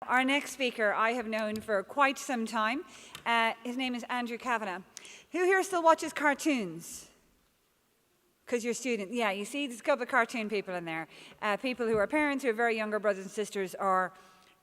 Our next speaker I have known for quite some time. His name is Andrew Kavanagh. Who here still watches cartoons? Because you're a student. Yeah, you see there's a couple of cartoon people in there. People who are parents, who are very younger brothers and sisters, or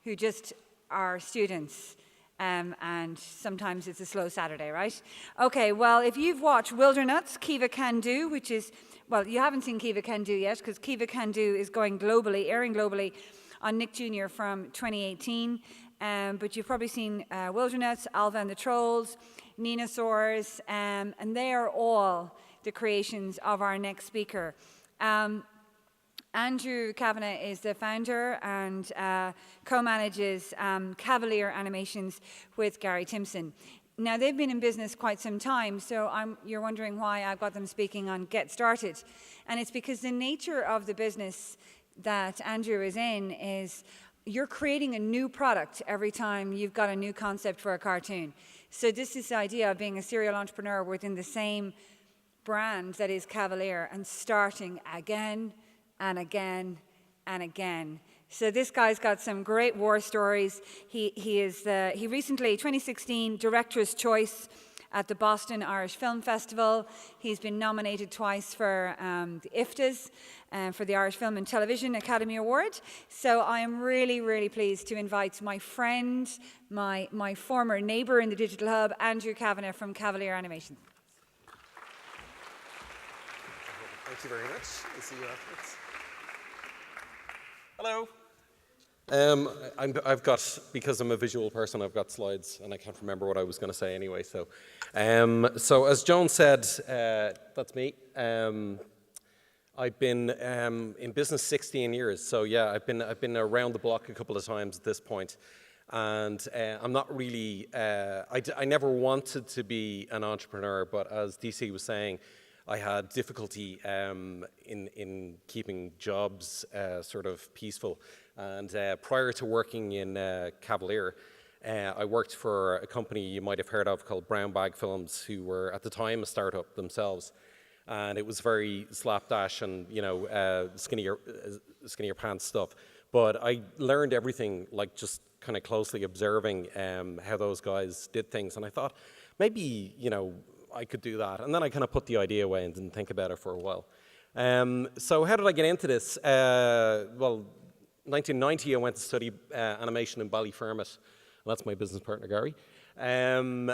who just are students. And sometimes it's a slow Saturday, right? Okay, well, if you've watched Wildernuts, Kiva Can Do, which is, well, you haven't seen Kiva Can Do yet, because Kiva Can Do is going globally, airing globally on Nick Jr. from 2018. But you've probably seen Wildernuts, Alva and the Trolls, Ninosaurs, and they are all the creations of our next speaker. Andrew Kavanagh is the founder and co-manages Kavaleer Animations with Gary Timpson. Now, they've been in business quite some time, so you're wondering why I've got them speaking on Get Started. And it's because the nature of the business that Andrew is in is you're creating a new product every time you've got a new concept for a cartoon. So this is the idea of being a serial entrepreneur within the same brand that is Kavaleer and starting again and again and again. So this guy's got some great war stories. He recently, 2016, Director's Choice at the Boston Irish Film Festival. He's been nominated twice for the IFTAs, for the Irish Film and Television Academy Award. So I am really, really pleased to invite my friend, my former neighbour in the Digital Hub, Andrew Kavanagh from Kavaleer Animation. Thank you very much. I'll see you afterwards. Hello. I've got, because I'm a visual person, I've got slides, and I can't remember what I was going to say anyway. So as Joan said, that's me. I've been in business 16 years. So yeah, I've been around the block a couple of times at this point, and I'm not really. I never wanted to be an entrepreneur, but as DC was saying, I had difficulty in keeping jobs sort of peaceful. And prior to working in Kavaleer, I worked for a company you might have heard of called Brown Bag Films, who were at the time a startup themselves. And it was very slapdash and, skinnier pants stuff. But I learned everything, like just kind of closely observing how those guys did things. And I thought, maybe, I could do that. And then I kind of put the idea away and didn't think about it for a while. So how did I get into this? Well, 1990, I went to study animation in Ballyfermot. That's my business partner, Gary. And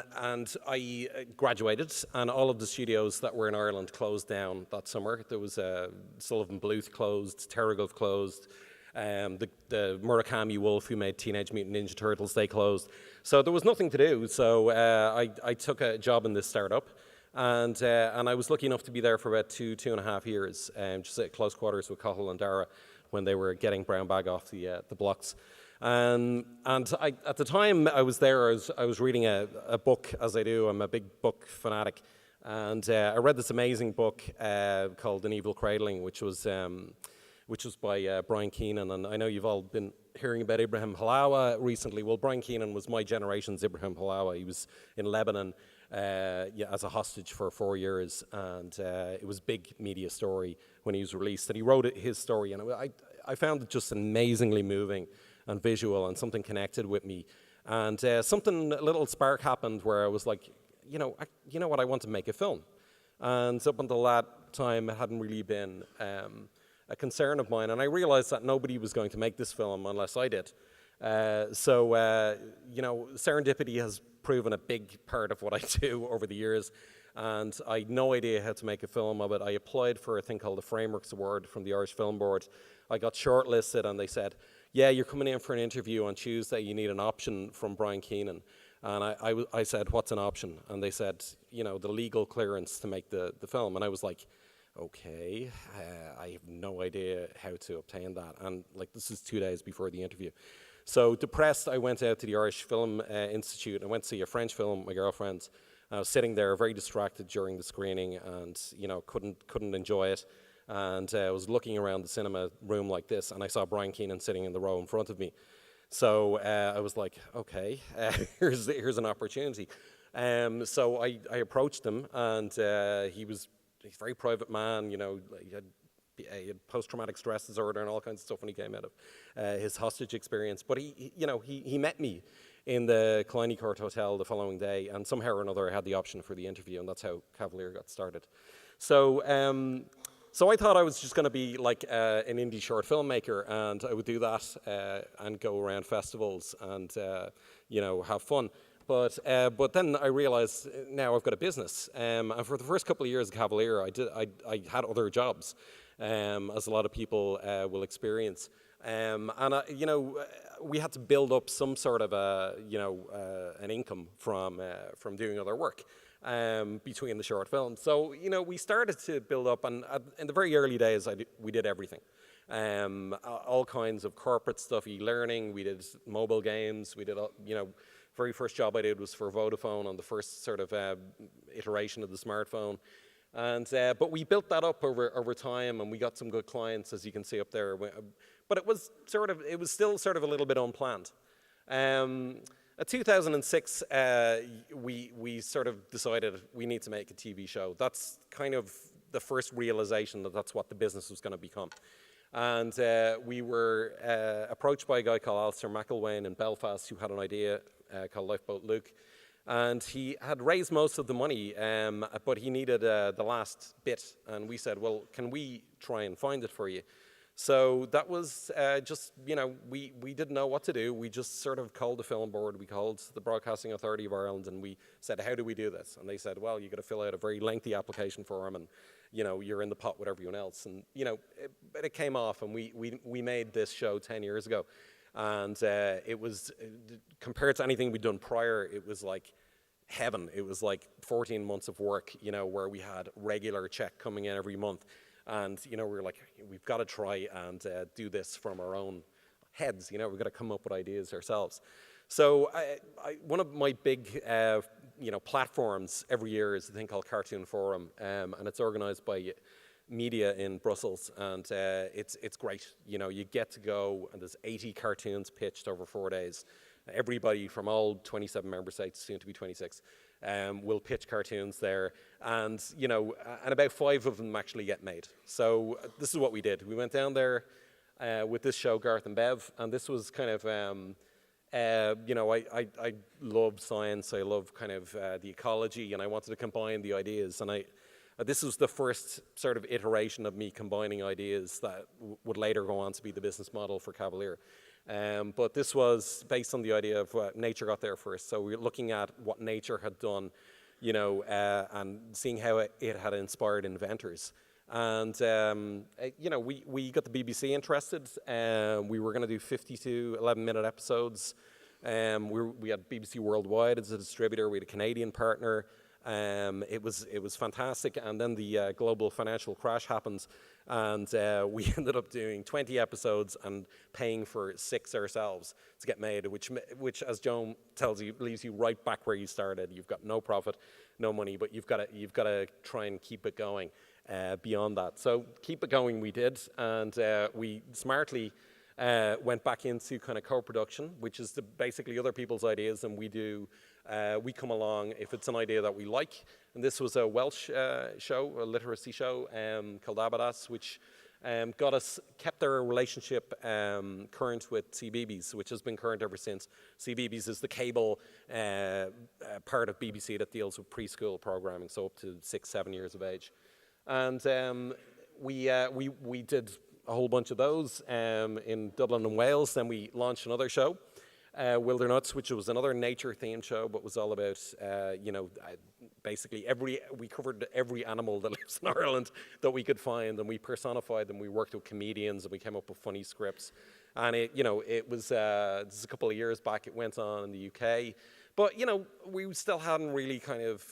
I graduated, and all of the studios that were in Ireland closed down that summer. There was Sullivan Bluth closed, Terrigulf closed, the Murakami Wolf, who made Teenage Mutant Ninja Turtles, they closed. So there was nothing to do. So I took a job in this startup, and I was lucky enough to be there for about 2.5 years, just at close quarters with Cathal and Dara when they were getting Brown Bag off the blocks. And at the time I was there, I was reading a book, as I do. I'm a big book fanatic. And I read this amazing book called An Evil Cradling, which was by Brian Keenan. And I know you've all been hearing about Ibrahim Halawa recently. Well, Brian Keenan was my generation's Ibrahim Halawa. He was in Lebanon as a hostage for 4 years. And it was a big media story when he was released. And he wrote his story. And I found it just amazingly moving and visual, and something connected with me. And a little spark happened where I was like, you know what, I want to make a film. And up until that time, it hadn't really been a concern of mine. And I realized that nobody was going to make this film unless I did. Serendipity has proven a big part of what I do over the years. And I had no idea how to make a film of it. I applied for a thing called the Frameworks Award from the Irish Film Board. I got shortlisted, and they said, yeah, you're coming in for an interview on Tuesday. You need an option from Brian Keenan. And I said, what's an option? And they said, the legal clearance to make the film. And I was like, okay, I have no idea how to obtain that. And this is 2 days before the interview. So depressed, I went out to the Irish Film Institute. I went to see a French film with my girlfriend. I was sitting there very distracted during the screening, and couldn't enjoy it. And I was looking around the cinema room like this, and I saw Brian Keenan sitting in the row in front of me. So I was like, okay, here's an opportunity. So I approached him, and he's a very private man. He had he had post-traumatic stress disorder and all kinds of stuff when he came out of his hostage experience. But he met me in the Killiney Court Hotel the following day, and somehow or another I had the option for the interview, and that's how Kavaleer got started. So I thought I was just going to be like an indie short filmmaker, and I would do that and go around festivals and have fun. But then I realized now I've got a business, and for the first couple of years at Kavaleer, I had other jobs, as a lot of people will experience, we had to build up some sort of an income from doing other work between the short films. So we started to build up, and in the very early days, we did everything. All kinds of corporate stuff, e-learning. We did mobile games. We did very first job I did was for Vodafone on the first sort of iteration of the smartphone. And but we built that up over time, and we got some good clients, as you can see up there. But it was still sort of a little bit unplanned. In 2006, we sort of decided we need to make a TV show. That's kind of the first realization that that's what the business was going to become. And we were approached by a guy called Alistair McIlwain in Belfast, who had an idea called Lifeboat Luke. And he had raised most of the money, but he needed the last bit. And we said, well, can we try and find it for you? So that was we didn't know what to do. We just sort of called the film board. We called the Broadcasting Authority of Ireland, and we said, how do we do this? And they said, well, you got to fill out a very lengthy application form, and you're in the pot with everyone else. And but it came off, and we made this show 10 years ago. And it was, compared to anything we'd done prior, it was like heaven. It was like 14 months of work, where we had regular check coming in every month. And, we were like, we've got to try and do this from our own heads. We've got to come up with ideas ourselves. So one of my big, platforms every year is a thing called Cartoon Forum. And it's organized by media in Brussels, and it's great. You get to go, and there's 80 cartoons pitched over 4 days. Everybody from all 27 member states, soon to be 26, will pitch cartoons there, and and about 5 of them actually get made. So this is what we did. We went down there with this show, Garth and Bev, and this was kind of I love science. I love kind of the ecology, and I wanted to combine the ideas, and this was the first sort of iteration of me combining ideas that would later go on to be the business model for Kavaleer. But this was based on the idea of nature got there first. So we were looking at what nature had done, and seeing how it had inspired inventors. And, we got the BBC interested. We were going to do 52 11-minute episodes. We had BBC Worldwide as a distributor. We had a Canadian partner. It was fantastic, and then the global financial crash happened, and we ended up doing 20 episodes and paying for 6 ourselves to get made, which, as Joan tells you, leaves you right back where you started. You've got no profit, no money, but you've got to try and keep it going beyond that. So keep it going, we did, and we smartly went back into kind of co-production, which is basically other people's ideas, and we come along if it's an idea that we like. And this was a Welsh show, a literacy show called Abadas, which kept our relationship current with CBeebies, which has been current ever since. CBeebies is the cable part of BBC that deals with preschool programming, so up to 6-7 years of age. And we did a whole bunch of those in Dublin and Wales. Then we launched another show, Wildernuts, which was another nature-themed show, but was all about, basically we covered every animal that lives in Ireland that we could find, and we personified them. We worked with comedians, and we came up with funny scripts. And it was this is a couple of years back. It went on in the UK, but we still hadn't really kind of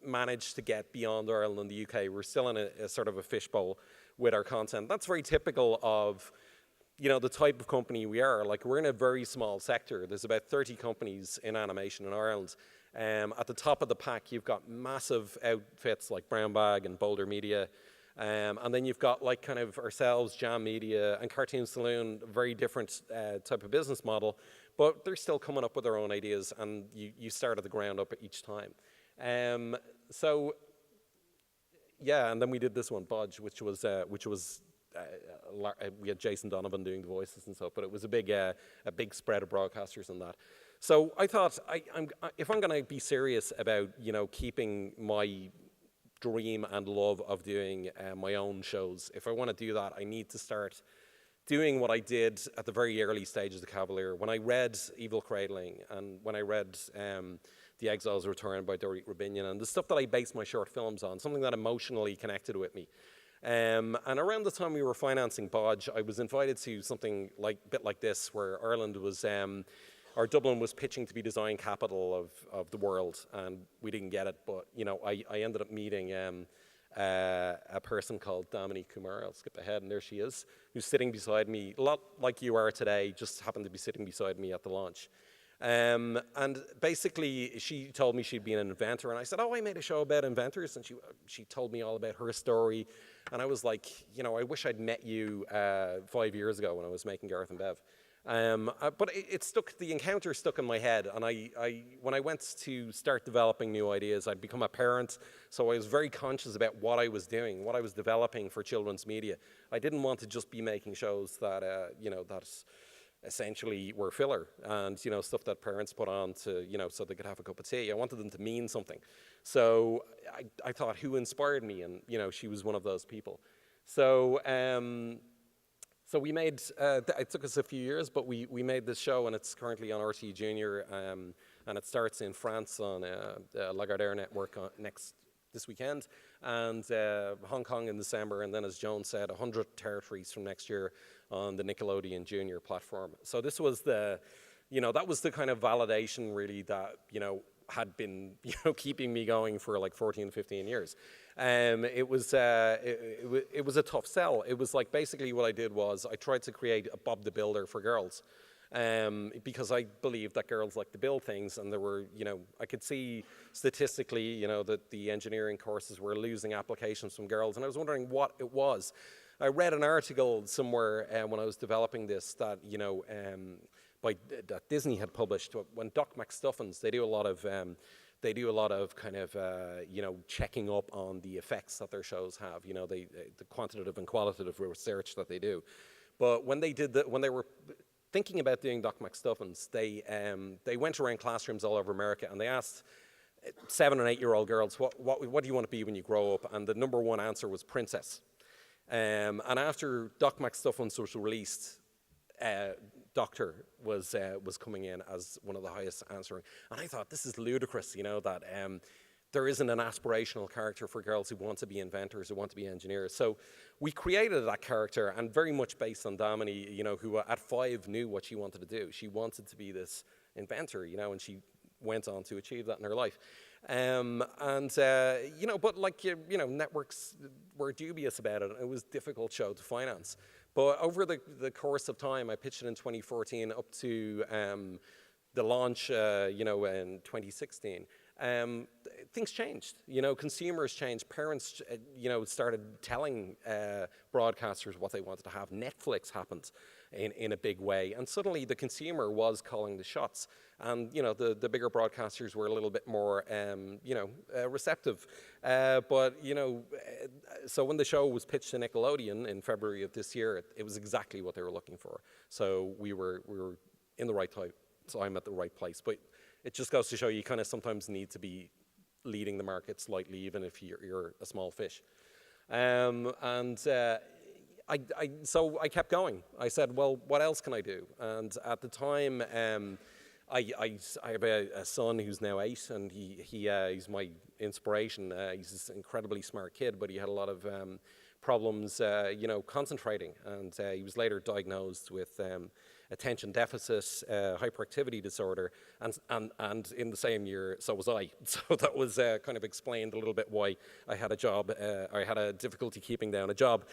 managed to get beyond Ireland and the UK. We're still in a sort of a fishbowl with our content. That's very typical of the type of company we are. Like, we're in a very small sector. There's about 30 companies in animation in Ireland. At the top of the pack, you've got massive outfits like Brown Bag and Boulder Media. And then you've got like kind of ourselves, Jam Media, and Cartoon Saloon, very different type of business model. But they're still coming up with their own ideas, and you start at the ground up each time. So, yeah, and then we did this one, Bodge, which was we had Jason Donovan doing the voices and stuff, but it was a big spread of broadcasters and that. So I thought, if I'm going to be serious about, keeping my dream and love of doing my own shows, if I want to do that, I need to start doing what I did at the very early stages of Kavaleer. When I read Evil Cradling, and when I read The Exile's Return by Dorit Rabinian, and the stuff that I based my short films on, something that emotionally connected with me. And around the time we were financing Bodge, I was invited to something a bit like this, where Ireland was, or Dublin was pitching to be design capital of the world, and we didn't get it. But I ended up meeting a person called Damini Kumar. I'll skip ahead, and there she is, who's sitting beside me, a lot like you are today, just happened to be sitting beside me at the launch. And basically, she told me she'd been an inventor, and I said, "Oh, I made a show about inventors," and she told me all about her story, and I was like, I wish I'd met you 5 years ago when I was making Gareth and Bev. But it stuck. The encounter stuck in my head, and when I went to start developing new ideas, I'd become a parent, so I was very conscious about what I was doing, what I was developing for children's media. I didn't want to just be making shows that that essentially were filler and stuff that parents put on to so they could have a cup of tea. I wanted them to mean something. So I thought, who inspired me? And she was one of those people. So we made, it took us a few years, but we made this show, and it's currently on RT Junior, and it starts in France on Lagardère Network this weekend, and Hong Kong in December, and then, as Joan said, 100 territories from next year on the Nickelodeon Junior platform. So this was that was the kind of validation, really, that, had been, keeping me going for like 14, 15 years. It was a tough sell. It was like, basically what I did was I tried to create a Bob the Builder for girls. Because I believed that girls like to build things, and there were, I could see statistically, that the engineering courses were losing applications from girls, and I was wondering what it was. I read an article somewhere when I was developing this that, that Disney had published. When Doc McStuffins, they do a lot of kind of checking up on the effects that their shows have. The quantitative and qualitative research that they do. But when they were thinking about doing Doc McStuffins, they went around classrooms all over America, and they asked 7 and 8 year old girls, what do you want to be when you grow up? And the number one answer was princess. And after Doc McStuffins was released, Doctor was coming in as one of the highest answering. And I thought, this is ludicrous, that there isn't an aspirational character for girls who want to be inventors, who want to be engineers. So we created that character, and very much based on Damini, who at 5 knew what she wanted to do. She wanted to be this inventor, and she went on to achieve that in her life. But networks were dubious about it. It was a difficult show to finance. But over the course of time, I pitched it in 2014 up to the launch, in 2016. Things changed, consumers changed, parents, started telling broadcasters what they wanted to have. Netflix happened in a big way, and suddenly the consumer was calling the shots, and the bigger broadcasters were a little bit more receptive. So when the show was pitched to Nickelodeon in February of this year, it was exactly what they were looking for. So we were in the right time, so I'm at the right place. But it just goes to show you kind of sometimes need to be leading the market slightly, even if you're a small fish. So I kept going. I said, well, what else can I do? And at the time, I have a son who's now 8, and he's my inspiration. He's this incredibly smart kid, but he had a lot of problems, concentrating. And he was later diagnosed with attention deficit, hyperactivity disorder, and in the same year, so was I. So that was kind of explained a little bit why I had a job. I had a difficulty keeping down a job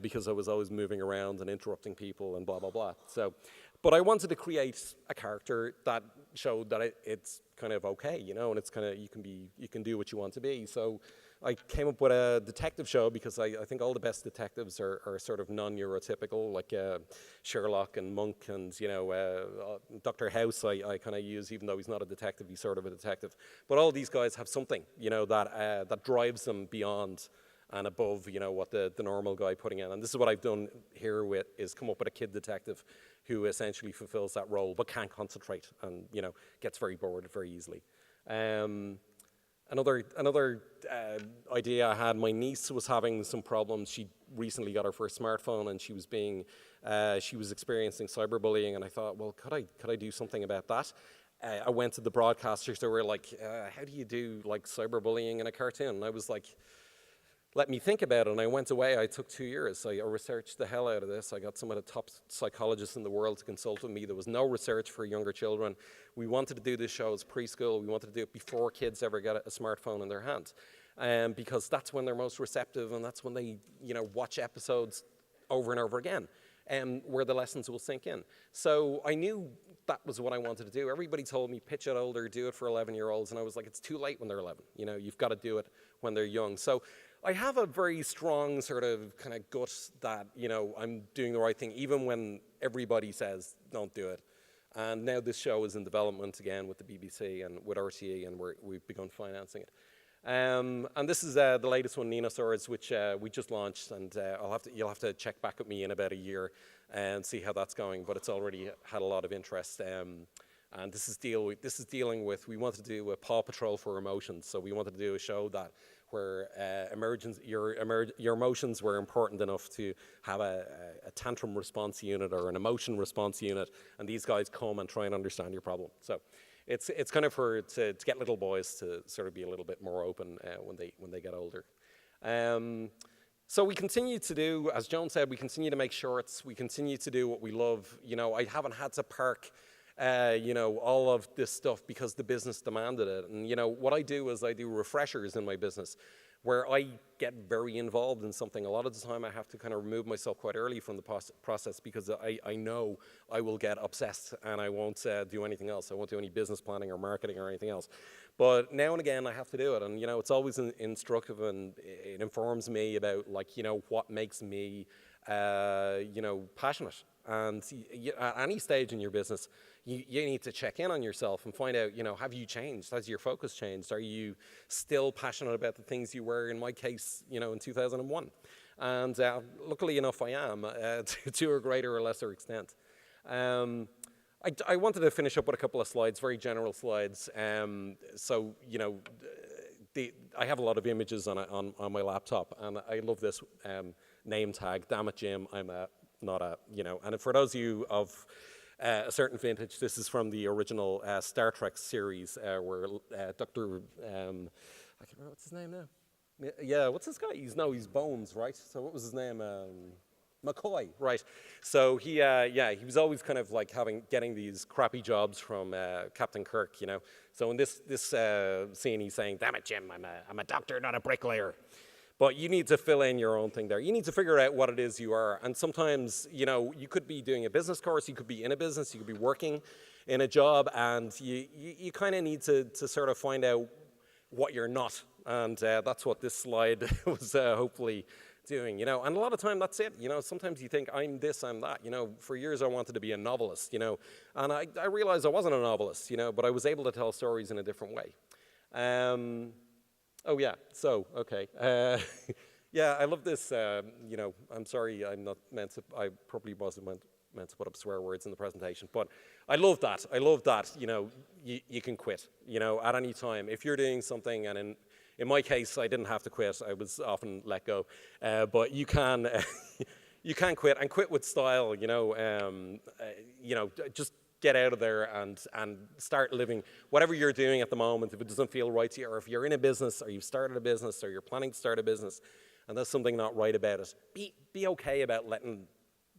because I was always moving around and interrupting people and blah, blah, blah. But I wanted to create a character that showed that it's kind of okay, and it's kind of, you can do what you want to be. So I came up with a detective show because I think all the best detectives are sort of non-neurotypical, like Sherlock and Monk, and Dr. House I kind of use, even though he's not a detective, he's sort of a detective. But all these guys have something, that drives them beyond and above, what the normal guy putting in. And this is what I've done here is come up with a kid detective who essentially fulfills that role but can't concentrate and, gets very bored very easily. Another idea I had, my niece was having some problems. She recently got her first smartphone, and she was experiencing cyberbullying, and I thought, well, could I do something about that? I went to the broadcasters. They were like, how do you do like cyberbullying in a cartoon? And I was like, let me think about it. And I went away. I took 2 years. I researched the hell out of this. I got some of the top psychologists in the world to consult with me. There was no research for younger children. We wanted to do this show as preschool. We wanted to do it before kids ever get a smartphone in their hands, because that's when they're most receptive, and that's when they, watch episodes over and over again, where the lessons will sink in. So I knew that was what I wanted to do. Everybody told me, pitch it older, do it for 11-year-olds, and I was like, it's too late when they're 11. You've got to do it when they're young. So I have a very strong sort of kind of gut that, I'm doing the right thing, even when everybody says, don't do it. And now this show is in development again with the BBC and with RTE, and we've begun financing it. And this is the latest one, Ninosaurs, which we just launched, and you'll have to check back with me in about a year and see how that's going. But it's already had a lot of interest. And this is dealing with, we wanted to do a Paw Patrol for emotions. So we wanted to do a show where your emotions were important enough to have a tantrum response unit or an emotion response unit, and these guys come and try and understand your problem. So it's kind of to get little boys to sort of be a little bit more open when they get older. So we continue to do, as Joan said, we continue to make shorts. We continue to do what we love. I haven't had to park all of this stuff because the business demanded it. And, what I do is I do refreshers in my business where I get very involved in something. A lot of the time I have to kind of remove myself quite early from the process because I know I will get obsessed and I won't do anything else. I won't do any business planning or marketing or anything else. But now and again I have to do it. And, it's always instructive, and it informs me about, what makes me, passionate. And at any stage in your business, you need to check in on yourself and find out, have you changed? Has your focus changed? Are you still passionate about the things you were, in my case, in 2001? And luckily enough, I am, to a greater or lesser extent. I wanted to finish up with a couple of slides, very general slides. So, I have a lot of images on my laptop, and I love this name tag, damn it, Jim, I'm not a, and for those of you of a certain vintage, this is from the original Star Trek series where Dr. I can't remember what's his name now. Yeah, what's this guy? He's Bones, right? So what was his name? McCoy, right? So he was always kind of like getting these crappy jobs from Captain Kirk, So in this scene, he's saying, "Damn it, Jim, I'm a doctor, not a bricklayer." But you need to fill in your own thing there. You need to figure out what it is you are. And sometimes, you could be doing a business course, you could be in a business, you could be working in a job, and you kind of need to sort of find out what you're not. And that's what this slide was hopefully doing, And a lot of time, that's it. Sometimes you think, I'm this, I'm that. For years I wanted to be a novelist, And I realized I wasn't a novelist, but I was able to tell stories in a different way. Oh yeah, so, okay. Yeah, I love this, I'm sorry, I'm not meant to, I probably wasn't meant to put up swear words in the presentation, but I love that, you can quit, at any time. If you're doing something, and in my case, I didn't have to quit, I was often let go, but you can, you can quit, and quit with style, just get out of there and start living whatever you're doing at the moment. If it doesn't feel right to you, or if you're in a business, or you've started a business, or you're planning to start a business, and there's something not right about it, be okay about letting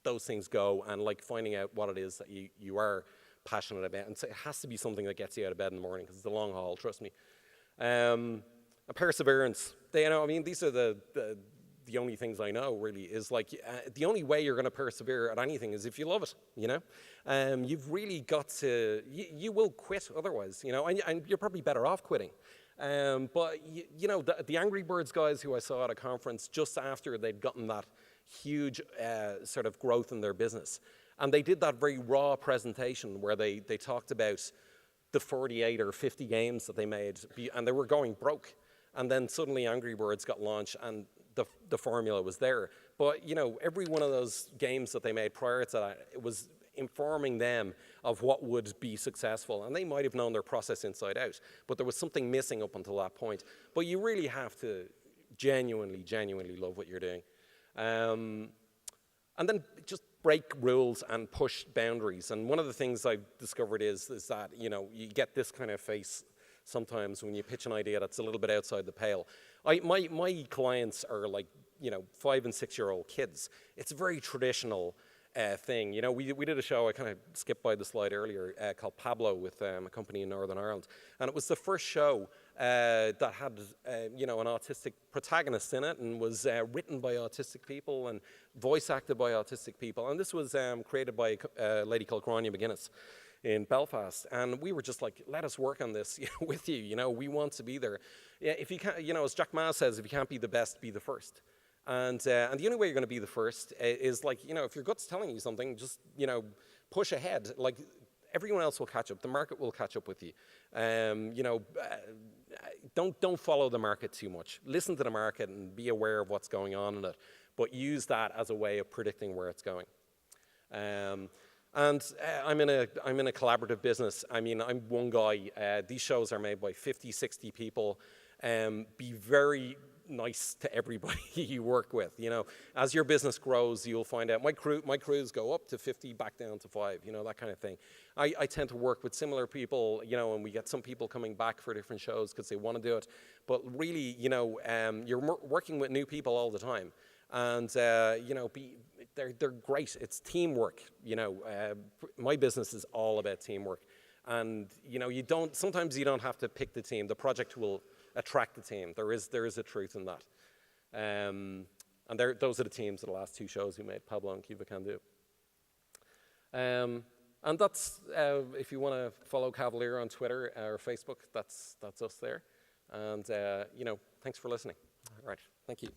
those things go and finding out what it is that you are passionate about. And so it has to be something that gets you out of bed in the morning, because it's a long haul, trust me. And perseverance. These are the only things I know, really, is the only way you're going to persevere at anything is if you love it, You've really got to, you will quit otherwise, and you're probably better off quitting. But, the Angry Birds guys who I saw at a conference just after they'd gotten that huge sort of growth in their business, and they did that very raw presentation where they talked about the 48 or 50 games that they made, and they were going broke. And then suddenly Angry Birds got launched, and the formula was there. But, you know, every one of those games that they made prior to that, it was informing them of what would be successful. And they might have known their process inside out, but there was something missing up until that point. But you really have to genuinely love what you're doing. And then just break rules and push boundaries. And one of the things I've discovered is that, you know, you get this kind of face sometimes when you pitch an idea that's a little bit outside the pale. My clients are like, you know, 5 and 6 year old kids. It's a very traditional thing. You know, we did a show, I kind of skipped by the slide earlier, called Pablo with a company in Northern Ireland. And it was the first show that had, you know, an autistic protagonist in it, and was written by autistic people and voice acted by autistic people. And this was created by a lady called Grania McGuinness in Belfast. And we were just like, let us work on this with you. You know, we want to be there. If you can't, you know, as Jack Ma says, if you can't be the best, be the first. And the only way you're going to be the first is, like, you know, if your gut's telling you something, just, you know, push ahead. Like, everyone else will catch up. The market will catch up with you. You know, don't follow the market too much. Listen to the market and be aware of what's going on in it, but use that as a way of predicting where it's going. And I'm in a collaborative business. I mean, I'm one guy. These shows are made by 50, 60 people. Be very nice to everybody you work with. You know, as your business grows, you'll find out my crews go up to 50, back down to 5, you know, that kind of thing. I tend to work with similar people, you know, and we get some people coming back for different shows because they want to do it. But really, you know, you're working with new people all the time. And, you know, they're great. It's teamwork, you know. My business is all about teamwork. And, you know, sometimes you don't have to pick the team. The project will attract the team. There is a truth in that. And those are the teams of the last 2 shows we made, Pablo and Cuba Can Do. And that's, if you want to follow Kavaleer on Twitter or Facebook, that's us there. And, you know, thanks for listening. All right, thank you.